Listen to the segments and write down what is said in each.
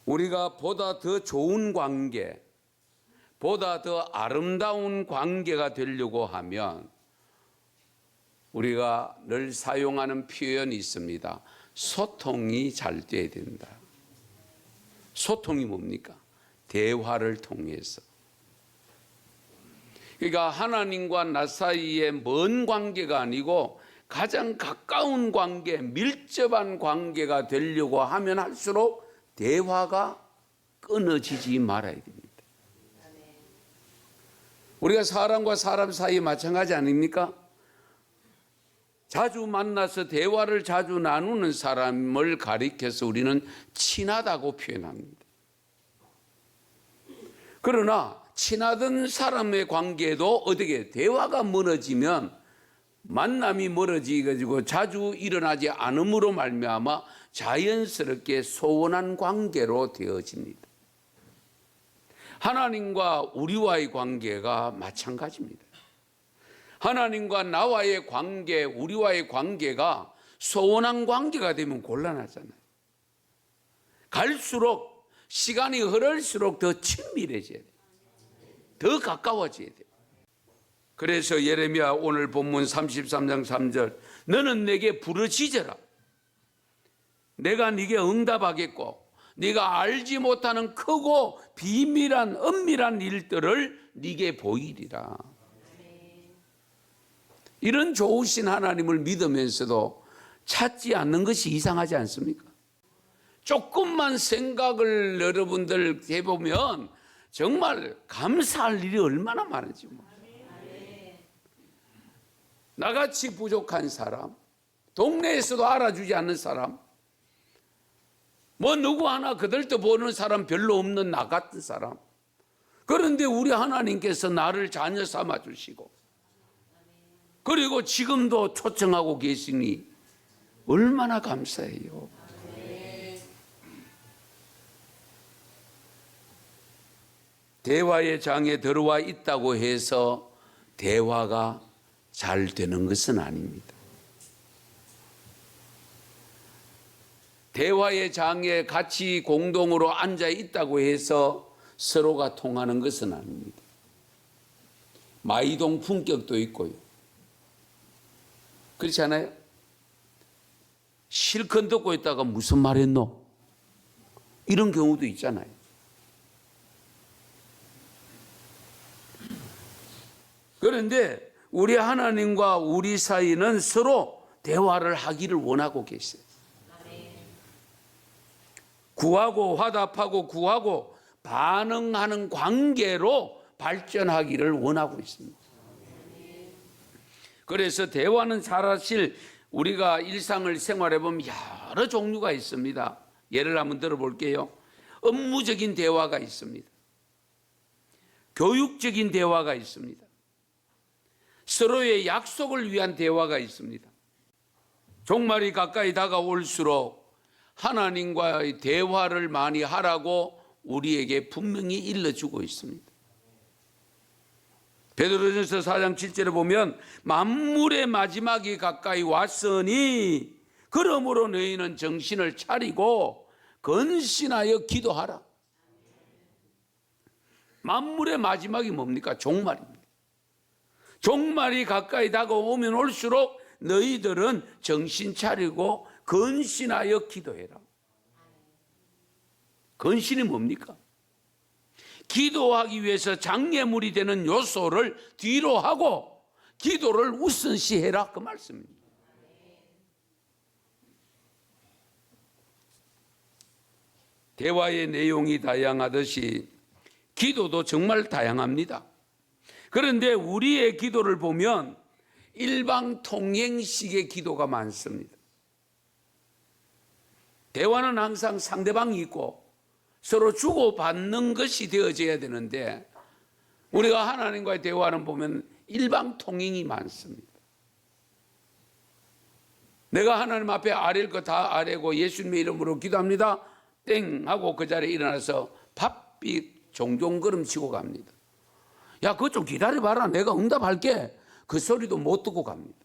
우리가 보다 더 좋은 관계, 보다 더 아름다운 관계가 되려고 하면 우리가 늘 사용하는 표현이 있습니다. 소통이 잘 돼야 된다. 소통이 뭡니까? 대화를 통해서. 그러니까 하나님과 나 사이의 먼 관계가 아니고 가장 가까운 관계, 밀접한 관계가 되려고 하면 할수록 대화가 끊어지지 말아야 됩니다. 우리가 사람과 사람 사이에 마찬가지 아닙니까? 자주 만나서 대화를 자주 나누는 사람을 가리켜서 우리는 친하다고 표현합니다. 그러나 친하던 사람의 관계도 어떻게 대화가 멀어지면 만남이 멀어지고 자주 일어나지 않음으로 말미암아 자연스럽게 소원한 관계로 되어집니다. 하나님과 우리와의 관계가 마찬가지입니다. 하나님과 나와의 관계, 우리와의 관계가 소원한 관계가 되면 곤란하잖아요. 갈수록 시간이 흐를수록 더 친밀해져야 돼요. 더 가까워져야 돼요. 그래서 예레미야 오늘 본문 33장 3절 너는 내게 부르짖어라. 내가 네게 응답하겠고 네가 알지 못하는 크고 비밀한 은밀한 일들을 네게 보이리라. 이런 좋으신 하나님을 믿으면서도 찾지 않는 것이 이상하지 않습니까? 조금만 생각을 여러분들 해보면 정말 감사할 일이 얼마나 많은지. 나같이 부족한 사람, 동네에서도 알아주지 않는 사람, 뭐 누구 하나 그들도 보는 사람 별로 없는 나 같은 사람. 그런데 우리 하나님께서 나를 자녀 삼아 주시고 그리고 지금도 초청하고 계시니 얼마나 감사해요. 대화의 장에 들어와 있다고 해서 대화가 잘 되는 것은 아닙니다. 대화의 장에 같이 공동으로 앉아 있다고 해서 서로가 통하는 것은 아닙니다. 마이동 품격도 있고요. 그렇지 않아요? 실컷 듣고 있다가 무슨 말 했노? 이런 경우도 있잖아요. 그런데 우리 하나님과 우리 사이는 서로 대화를 하기를 원하고 계세요. 구하고 화답하고 구하고 반응하는 관계로 발전하기를 원하고 있습니다. 그래서 대화는 사실 우리가 일상을 생활해 보면 여러 종류가 있습니다. 예를 한번 들어볼게요. 업무적인 대화가 있습니다. 교육적인 대화가 있습니다. 서로의 약속을 위한 대화가 있습니다. 종말이 가까이 다가올수록 하나님과의 대화를 많이 하라고 우리에게 분명히 일러주고 있습니다. 베드로전서 4장 7절에 보면 만물의 마지막이 가까이 왔으니 그러므로 너희는 정신을 차리고 근신하여 기도하라. 만물의 마지막이 뭡니까? 종말입니다. 종말이 가까이 다가오면 올수록 너희들은 정신 차리고 근신하여 기도해라. 근신이 뭡니까? 기도하기 위해서 장애물이 되는 요소를 뒤로 하고 기도를 우선시해라 그 말씀입니다. 대화의 내용이 다양하듯이 기도도 정말 다양합니다. 그런데 우리의 기도를 보면 일방통행식의 기도가 많습니다. 대화는 항상 상대방이 있고 서로 주고받는 것이 되어져야 되는데 우리가 하나님과의 대화는 보면 일방통행이 많습니다. 내가 하나님 앞에 아랠 거 다 아뢰고 예수님의 이름으로 기도합니다. 땡 하고 그 자리에 일어나서 바삐 종종걸음 치고 갑니다. 야, 그거 좀 기다려봐라. 내가 응답할게. 그 소리도 못 듣고 갑니다.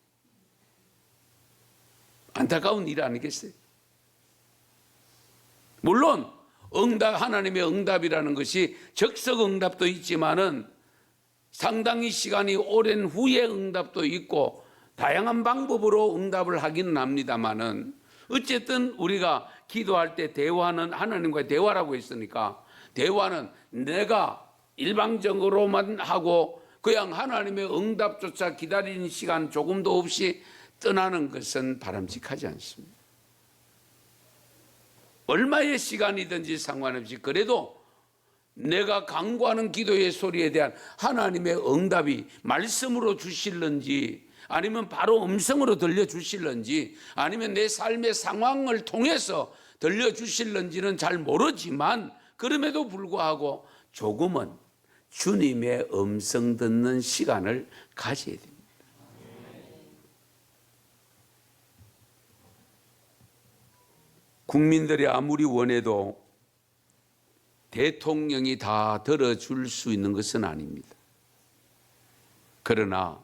안타까운 일 아니겠어요? 물론 하나님의 응답이라는 것이 적석 응답도 있지만은 상당히 시간이 오랜 후에 응답도 있고 다양한 방법으로 응답을 하기는 합니다만은 어쨌든 우리가 기도할 때 대화는 하나님과의 대화라고 했으니까 대화는 내가 일방적으로만 하고 그냥 하나님의 응답조차 기다리는 시간 조금도 없이 떠나는 것은 바람직하지 않습니다. 얼마의 시간이든지 상관없이 그래도 내가 간구하는 기도의 소리에 대한 하나님의 응답이 말씀으로 주실런지 아니면 바로 음성으로 들려주실런지 아니면 내 삶의 상황을 통해서 들려주실런지는 잘 모르지만 그럼에도 불구하고 조금은 주님의 음성 듣는 시간을 가져야 됩니다. 국민들이 아무리 원해도 대통령이 다 들어줄 수 있는 것은 아닙니다. 그러나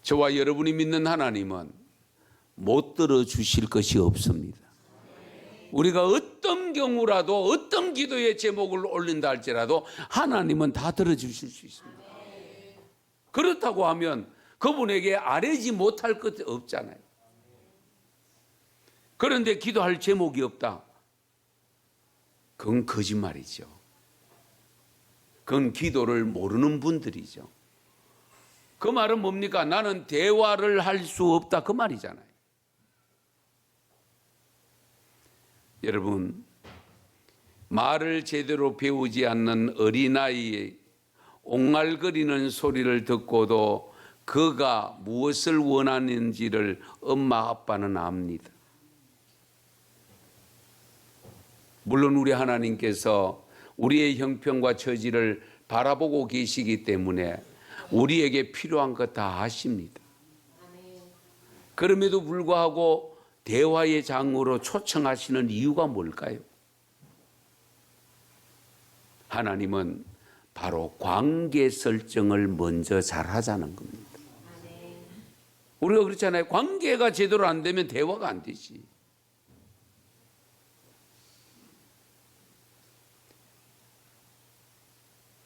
저와 여러분이 믿는 하나님은 못 들어주실 것이 없습니다. 우리가 어떤 경우라도 어떤 기도의 제목을 올린다 할지라도 하나님은 다 들어주실 수 있습니다. 그렇다고 하면 그분에게 아뢰지 못할 것 없잖아요. 그런데 기도할 제목이 없다. 그건 거짓말이죠. 그건 기도를 모르는 분들이죠. 그 말은 뭡니까? 나는 대화를 할 수 없다 그 말이잖아요. 여러분, 말을 제대로 배우지 않는 어린아이의 옹알거리는 소리를 듣고도 그가 무엇을 원하는지를 엄마 아빠는 압니다. 물론 우리 하나님께서 우리의 형편과 처지를 바라보고 계시기 때문에 우리에게 필요한 것 다 아십니다. 그럼에도 불구하고 대화의 장으로 초청하시는 이유가 뭘까요? 하나님은 바로 관계 설정을 먼저 잘 하자는 겁니다. 우리가 그렇잖아요. 관계가 제대로 안 되면 대화가 안 되지.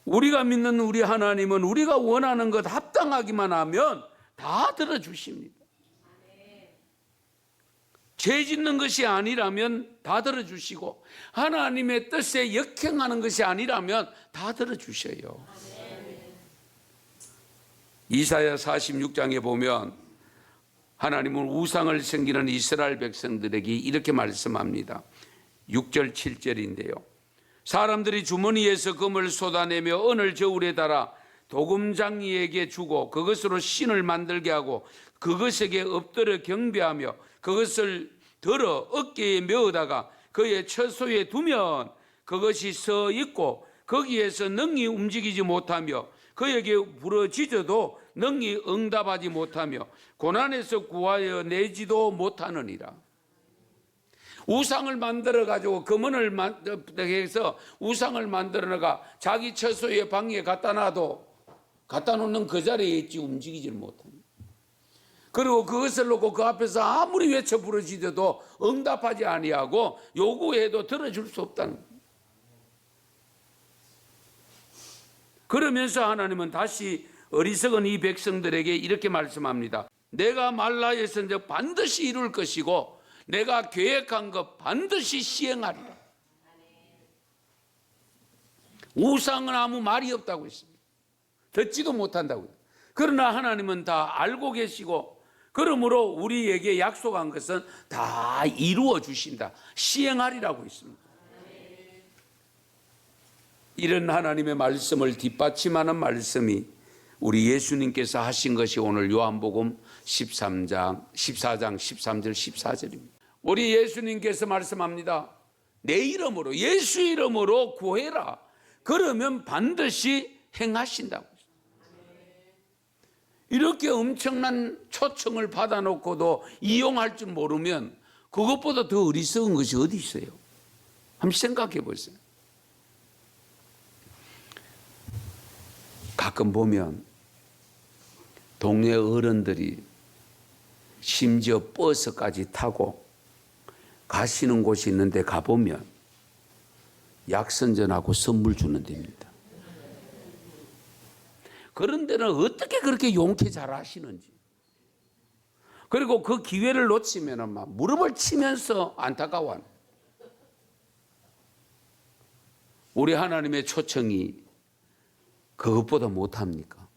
우리가 믿는 우리 하나님은 우리가 원하는 것 합당하기만 하면 다 들어주십니다. 죄 짓는 것이 아니라면 다 들어주시고 하나님의 뜻에 역행하는 것이 아니라면 다 들어주셔요. 이사야 46장에 보면 하나님은 우상을 섬기는 이스라엘 백성들에게 이렇게 말씀합니다. 6절 7절인데요. 사람들이 주머니에서 금을 쏟아내며 은을 저울에 달아 도금장이에게 주고 그것으로 신을 만들게 하고 그것에게 엎드려 경배하며 그것을 들어 어깨에 메어다가 그의 처소에 두면 그것이 서 있고 거기에서 능히 움직이지 못하며 그에게 부러지져도 능히 응답하지 못하며 고난에서 구하여 내지도 못하느니라. 우상을 만들어 가지고 금은을 해서 우상을 만들어가 자기 처소의 방에 갖다 놓는 그 자리에 있지 움직이지 못합니다. 그리고 그것을 놓고 그 앞에서 아무리 외쳐 부르짖어도 응답하지 아니하고 요구해도 들어줄 수 없다는 거예요. 그러면서 하나님은 다시 어리석은 이 백성들에게 이렇게 말씀합니다. 내가 말하였은즉 반드시 이룰 것이고 내가 계획한 것 반드시 시행하리라. 우상은 아무 말이 없다고 했습니다. 듣지도 못한다고요. 그러나 하나님은 다 알고 계시고 그러므로 우리에게 약속한 것은 다 이루어 주신다. 시행하리라고 했습니다. 이런 하나님의 말씀을 뒷받침하는 말씀이 우리 예수님께서 하신 것이 오늘 요한복음 14장 13절 14절입니다. 우리 예수님께서 말씀합니다. 내 이름으로 예수 이름으로 구해라. 그러면 반드시 행하신다고. 이렇게 엄청난 초청을 받아놓고도 이용할 줄 모르면 그것보다 더 어리석은 것이 어디 있어요? 한번 생각해 보세요. 가끔 보면 동네 어른들이 심지어 버스까지 타고 가시는 곳이 있는데 가보면 약선전하고 선물 주는 데입니다. 그런 데는 어떻게 그렇게 용케 잘 하시는지. 그리고 그 기회를 놓치면 막 무릎을 치면서 안타까워하는. 우리 하나님의 초청이 그것보다 못합니까?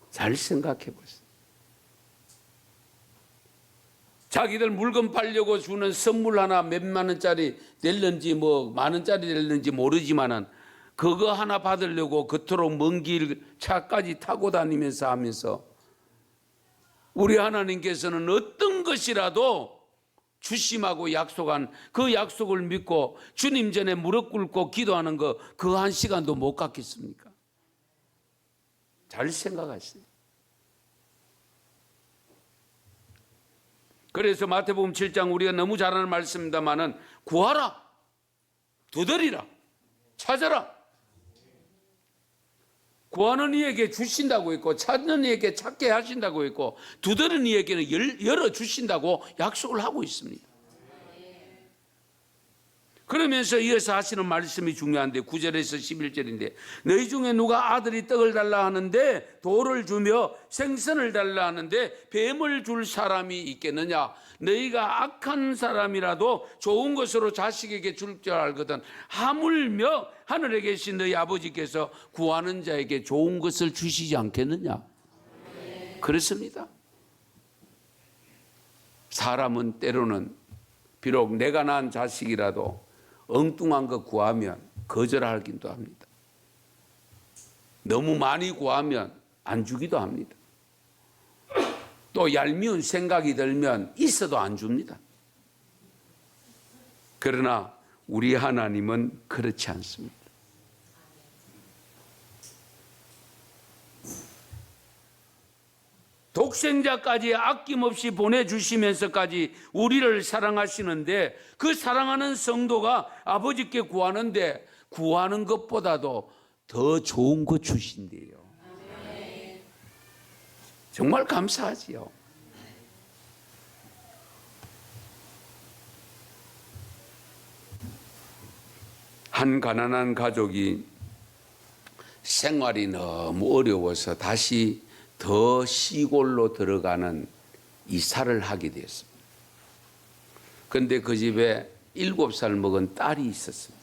잘 생각해 보세요. 자기들 물건 팔려고 주는 선물 하나 몇만 원짜리 될는지 뭐 만 원짜리 될는지 모르지만은 그거 하나 받으려고 그토록 먼 길 차까지 타고 다니면서 하면서 우리 하나님께서는 어떤 것이라도 주심하고 약속한 그 약속을 믿고 주님 전에 무릎 꿇고 기도하는 거 그 한 시간도 못 갖겠습니까? 잘 생각하세요. 그래서 마태복음 7장 우리가 너무 잘 아는 말씀입니다만은 구하라, 두드리라, 찾아라. 구하는 이에게 주신다고 했고 찾는 이에게 찾게 하신다고 했고 두드리는 이에게는 열어주신다고 약속을 하고 있습니다. 그러면서 이어서 하시는 말씀이 중요한데 9절에서 11절인데 너희 중에 누가 아들이 떡을 달라 하는데 돌을 주며 생선을 달라 하는데 뱀을 줄 사람이 있겠느냐. 너희가 악한 사람이라도 좋은 것으로 자식에게 줄 줄 알거든 하물며 하늘에 계신 너희 아버지께서 구하는 자에게 좋은 것을 주시지 않겠느냐. 그렇습니다. 사람은 때로는 비록 내가 낳은 자식이라도 엉뚱한 거 구하면 거절하기도 합니다. 너무 많이 구하면 안 주기도 합니다. 또 얄미운 생각이 들면 있어도 안 줍니다. 그러나 우리 하나님은 그렇지 않습니다. 독생자까지 아낌없이 보내주시면서까지 우리를 사랑하시는데 그 사랑하는 성도가 아버지께 구하는데 구하는 것보다도 더 좋은 거 주신대요. 정말 감사하지요. 한 가난한 가족이 생활이 너무 어려워서 다시 더 시골로 들어가는 이사를 하게 되었습니다. 그런데 그 집에 7살 먹은 딸이 있었습니다.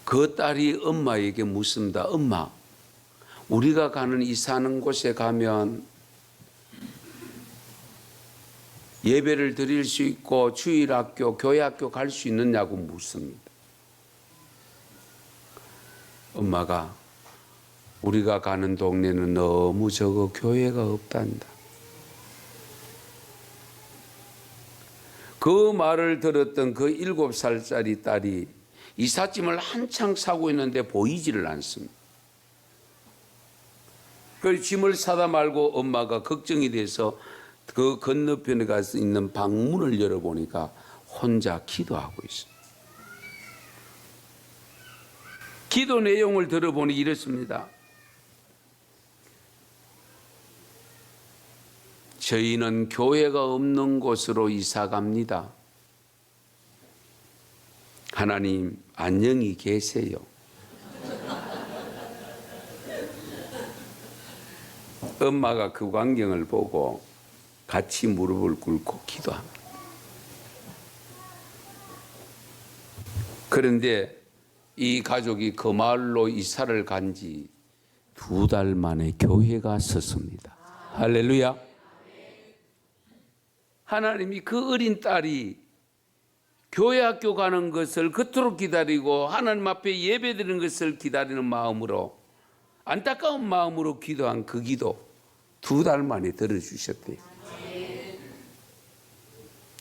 그 딸이 엄마에게 묻습니다. 엄마, 우리가 가는 이사하는 곳에 가면 예배를 드릴 수 있고 주일학교, 교회학교 갈 수 있느냐고 묻습니다. 엄마가 우리가 가는 동네는 너무 적어 교회가 없단다. 그 말을 들었던 그 7살짜리 딸이 이삿짐을 한창 사고 있는데 보이지를 않습니다. 그 짐을 사다 말고 엄마가 걱정이 돼서 그 건너편에 가서 있는 방문을 열어보니까 혼자 기도하고 있습니다. 기도 내용을 들어보니 이렇습니다. 저희는 교회가 없는 곳으로 이사 갑니다. 하나님 안녕히 계세요. 엄마가 그 광경을 보고 같이 무릎을 꿇고 기도합니다. 그런데 이 가족이 그 마을로 이사를 간 지 2달 만에 교회가 섰습니다. 할렐루야. 하나님이 그 어린 딸이 교회 학교 가는 것을 그토록 기다리고 하나님 앞에 예배드리는 것을 기다리는 마음으로 안타까운 마음으로 기도한 그 기도 2달 만에 들어주셨대요.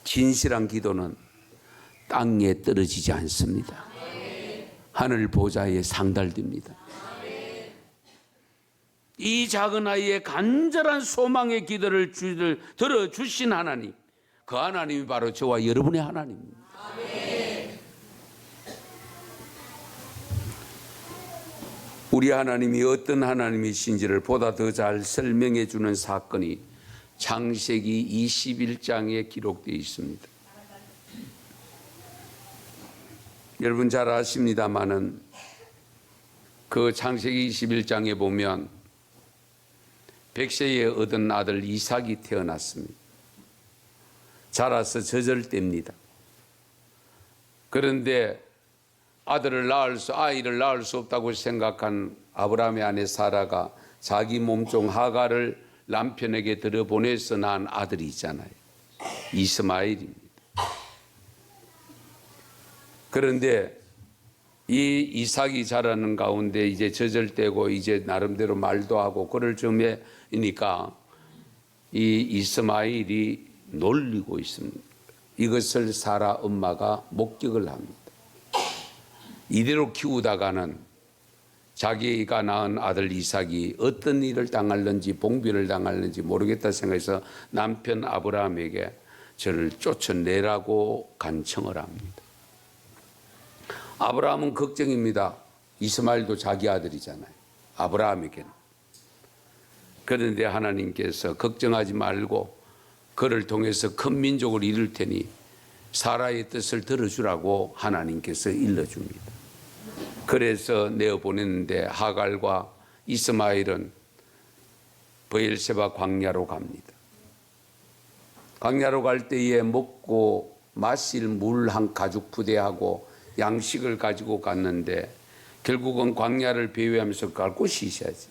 진실한 기도는 땅에 떨어지지 않습니다. 하늘 보좌에 상달됩니다. 이 작은 아이의 간절한 소망의 기도를 들어주신 하나님, 그 하나님이 바로 저와 여러분의 하나님입니다. 우리 하나님이 어떤 하나님이신지를 보다 더 잘 설명해 주는 사건이 창세기 21장에 기록되어 있습니다. 여러분 잘 아십니다마는 그 창세기 21장에 보면 백세에 얻은 아들 이삭이 태어났습니다. 자라서 젖을 뗍니다. 그런데 아이를 낳을 수 없다고 생각한 아브라함의 아내 사라가 자기 몸종 하갈을 남편에게 들여보내서 낳은 아들이 있잖아요. 이스마엘입니다. 그런데 이 이삭이 자라는 가운데 이제 젖을 떼고 이제 나름대로 말도 하고 그럴 즈음에니까 이 이스마엘이 놀리고 있습니다. 이것을 사라 엄마가 목격을 합니다. 이대로 키우다가는 자기가 낳은 아들 이삭이 어떤 일을 당할는지 봉변을 당할는지 모르겠다 생각해서 남편 아브라함에게 저를 쫓아내라고 간청을 합니다. 아브라함은 걱정입니다. 이스마엘도 자기 아들이잖아요. 아브라함에게는. 그런데 하나님께서 걱정하지 말고 그를 통해서 큰 민족을 이룰 테니 사라의 뜻을 들어주라고 하나님께서 일러줍니다. 그래서 내어보냈는데 하갈과 이스마엘은 브엘세바 광야로 갑니다. 광야로 갈 때에 먹고 마실 물 한 가죽 부대하고 양식을 가지고 갔는데 결국은 광야를 배회하면서 갈 곳이 있어야지.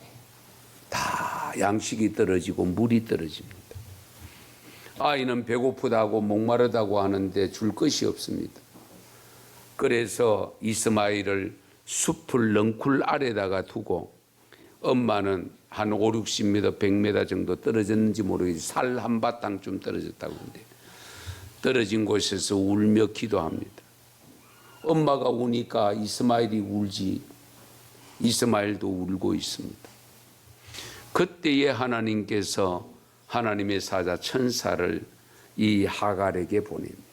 다 양식이 떨어지고 물이 떨어집니다. 아이는 배고프다고 목마르다고 하는데 줄 것이 없습니다. 그래서 이스마엘을 숲을 넝쿨 아래다가 두고 엄마는 한 5, 60m, 100m 정도 떨어졌는지 모르겠지 살 한 바탕쯤 떨어졌다고 하는데 떨어진 곳에서 울며 기도합니다. 엄마가 우니까 이스마엘이 울지 이스마엘도 울고 있습니다. 그때에 하나님께서 하나님의 사자 천사를 이 하갈에게 보냅니다.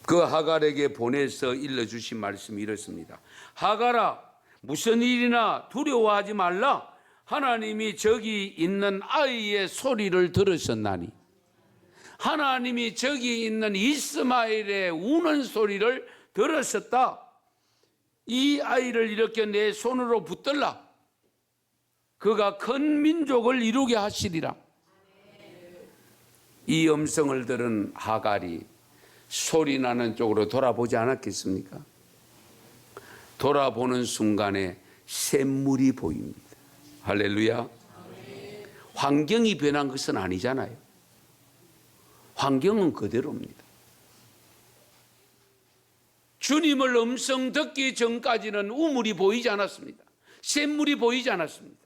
그 하갈에게 보내서 일러주신 말씀이 이렇습니다. 하갈아, 무슨 일이나 두려워하지 말라. 하나님이 저기 있는 아이의 소리를 들으셨나니 하나님이 저기 있는 이스마엘의 우는 소리를 들으셨다. 이 아이를 이렇게 내 손으로 붙들라. 그가 큰 민족을 이루게 하시리라. 이 음성을 들은 하갈이 소리 나는 쪽으로 돌아보지 않았겠습니까? 돌아보는 순간에 샘물이 보입니다. 할렐루야. 환경이 변한 것은 아니잖아요. 환경은 그대로입니다. 주님을 음성 듣기 전까지는 우물이 보이지 않았습니다. 샘물이 보이지 않았습니다.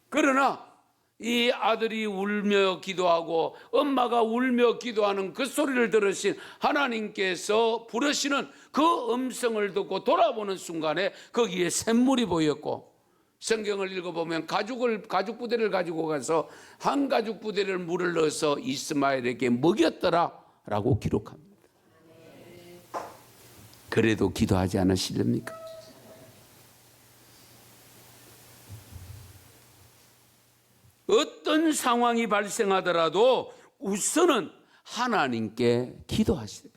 그러나 이 아들이 울며 기도하고 엄마가 울며 기도하는 그 소리를 들으신 하나님께서 부르시는 그 음성을 듣고 돌아보는 순간에 거기에 샘물이 보였고 성경을 읽어보면 가죽 부대를 가지고 가서 한 가죽 부대를 물을 넣어서 이스마엘에게 먹였더라 라고 기록합니다. 그래도 기도하지 않으시렵니까? 어떤 상황이 발생하더라도 우선은 하나님께 기도하시라.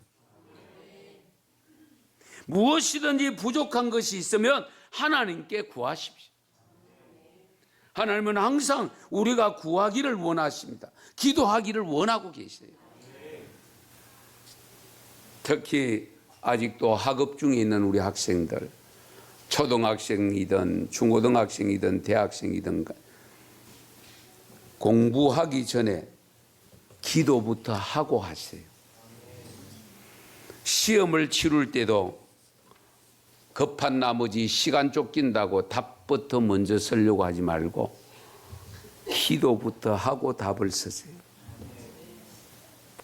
무엇이든지 부족한 것이 있으면 하나님께 구하십시오. 하나님은 항상 우리가 구하기를 원하십니다. 기도하기를 원하고 계세요. 특히 아직도 학업 중에 있는 우리 학생들, 초등학생이든 중고등학생이든 대학생이든 공부하기 전에 기도부터 하고 하세요. 시험을 치룰 때도 급한 나머지 시간 쫓긴다고 답부터 먼저 쓰려고 하지 말고 기도부터 하고 답을 쓰세요.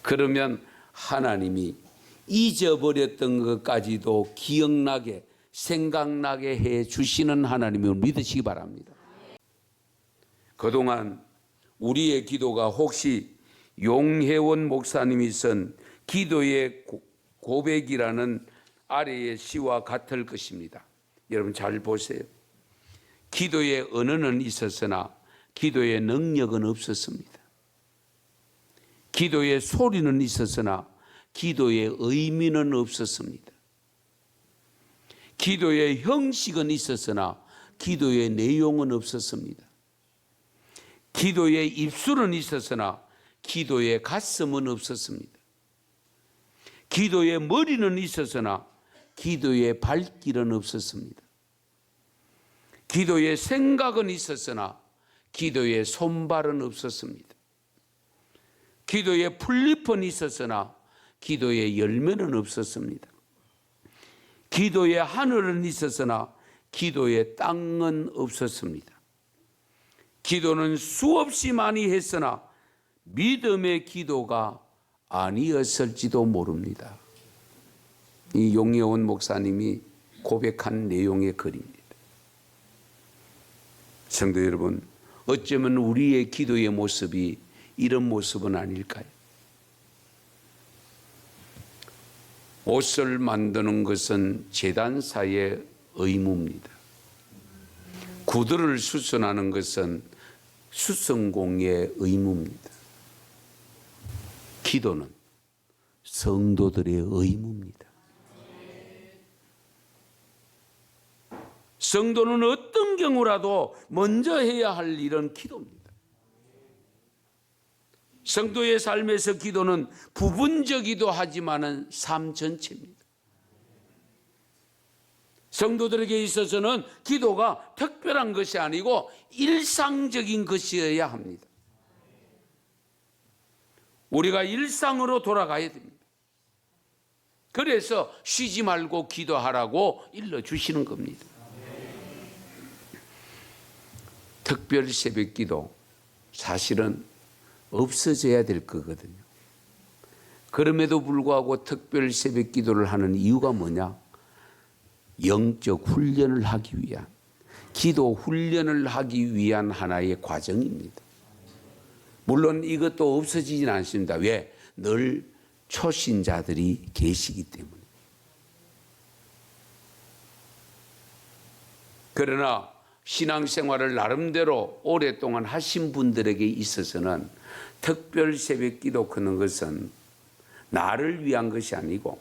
그러면 하나님이 잊어버렸던 것까지도 기억나게 생각나게 해 주시는 하나님을 믿으시기 바랍니다. 그동안 우리의 기도가 혹시 용혜원 목사님이 쓴 기도의 고백이라는 아래의 시와 같을 것입니다. 여러분 잘 보세요. 기도의 언어는 있었으나 기도의 능력은 없었습니다. 기도의 소리는 있었으나 기도의 의미는 없었습니다. 기도의 형식은 있었으나 기도의 내용은 없었습니다. 기도의 입술은 있었으나 기도의 가슴은 없었습니다. 기도의 머리는 있었으나 기도의 발길은 없었습니다. 기도의 생각은 있었으나 기도의 손발은 없었습니다. 기도의 풀잎은 있었으나 기도의 열매는 없었습니다. 기도의 하늘은 있었으나 기도의 땅은 없었습니다. 기도는 수없이 많이 했으나 믿음의 기도가 아니었을지도 모릅니다. 이 용혜원 목사님이 고백한 내용의 글입니다. 성도 여러분, 어쩌면 우리의 기도의 모습이 이런 모습은 아닐까요? 옷을 만드는 것은 제단사의 의무입니다. 구두를 수선하는 것은 수선공의 의무입니다. 기도는 성도들의 의무입니다. 성도는 어떤 경우라도 먼저 해야 할 일은 기도입니다. 성도의 삶에서 기도는 부분적이기도 하지만은 삶 전체입니다. 성도들에게 있어서는 기도가 특별한 것이 아니고 일상적인 것이어야 합니다. 우리가 일상으로 돌아가야 됩니다. 그래서 쉬지 말고 기도하라고 일러주시는 겁니다. 특별 새벽 기도 사실은 없어져야 될 거거든요. 그럼에도 불구하고 특별 새벽 기도를 하는 이유가 뭐냐? 영적 훈련을 하기 위한, 기도 훈련을 하기 위한 하나의 과정입니다. 물론 이것도 없어지진 않습니다. 왜? 늘 초신자들이 계시기 때문에. 그러나 신앙생활을 나름대로 오랫동안 하신 분들에게 있어서는 특별 새벽 기도 그런 것은 나를 위한 것이 아니고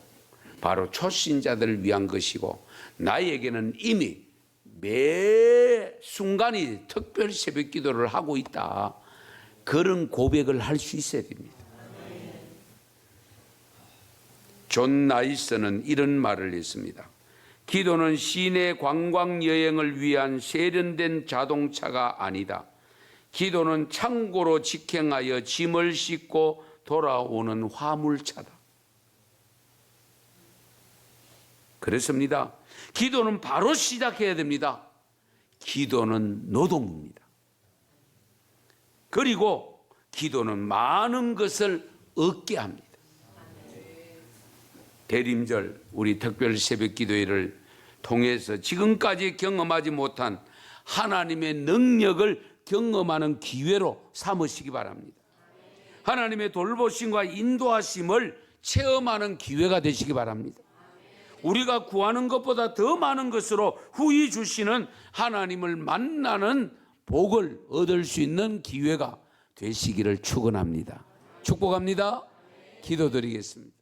바로 초신자들을 위한 것이고, 나에게는 이미 매 순간이 특별 새벽 기도를 하고 있다, 그런 고백을 할 수 있어야 됩니다. 존 나이스는 이런 말을 했습니다. 기도는 시내 관광 여행을 위한 세련된 자동차가 아니다. 기도는 창고로 직행하여 짐을 싣고 돌아오는 화물차다. 그렇습니다. 기도는 바로 시작해야 됩니다. 기도는 노동입니다. 그리고 기도는 많은 것을 얻게 합니다. 대림절 우리 특별 새벽 기도회를 통해서 지금까지 경험하지 못한 하나님의 능력을 경험하는 기회로 삼으시기 바랍니다. 하나님의 돌보심과 인도하심을 체험하는 기회가 되시기 바랍니다. 우리가 구하는 것보다 더 많은 것으로 후히 주시는 하나님을 만나는 복을 얻을 수 있는 기회가 되시기를 축원합니다. 축복합니다. 기도드리겠습니다.